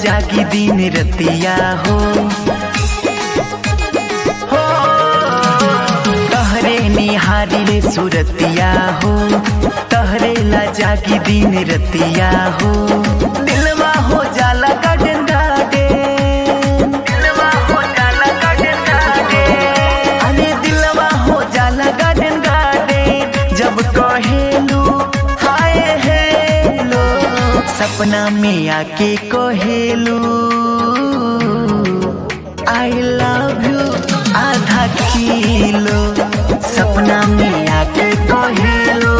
जागी दिन रतिया हो तहरे निहारी ले सुरतिया हो तहरे ला जागी दिन रतिया हो दिलवा हो जाला गार्डन गार्डन दिलवा हो जाला गार्डन गार्डन अरे दिलवा हो जाला गार्डन गार्डन जब कहेलू हाय हेलो सपना में आके कहेलू आई लव यू आधा किलो सपना में आके कहेलू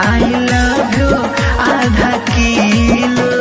आई लव यू आधा किलो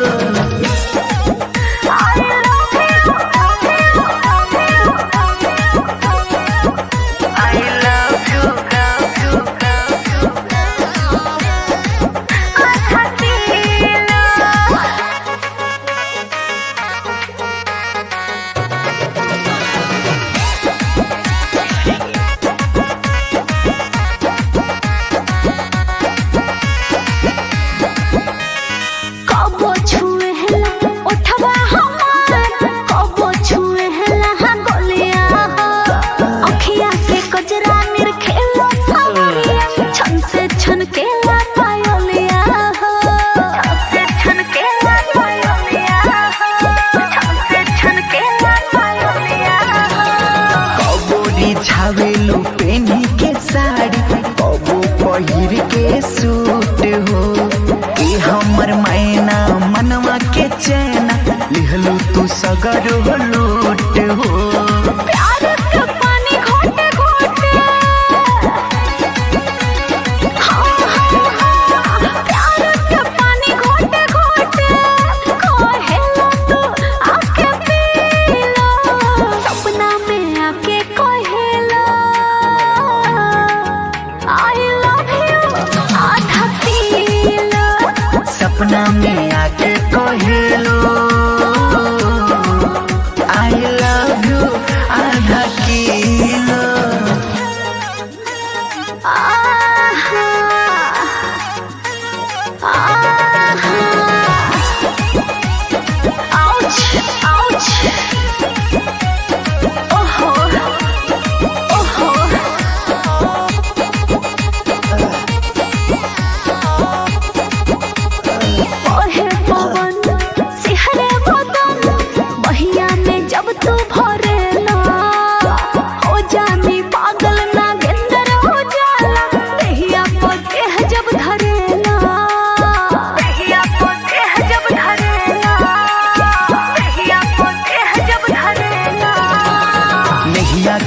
छावेलू पेनी के साड़ी कबो पहिर के सूट हो ए हमर मैना मनवा के चैना लिहलू तू सगर हो लूट हो प्यार का पानी घोटे घोटे प्यार का पानी घोटे घोटे कहेला तू आके पी लो सपना में आके कहेला सपना में आके कहेलो आई लव यू आधा किलो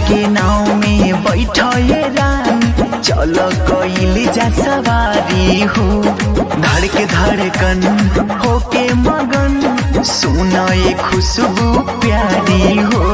के नाव में बैठे रानी चलो कइल जा सवारी हो धड़के धड़कन होके मगन सुना ये खुशबू प्यारी हो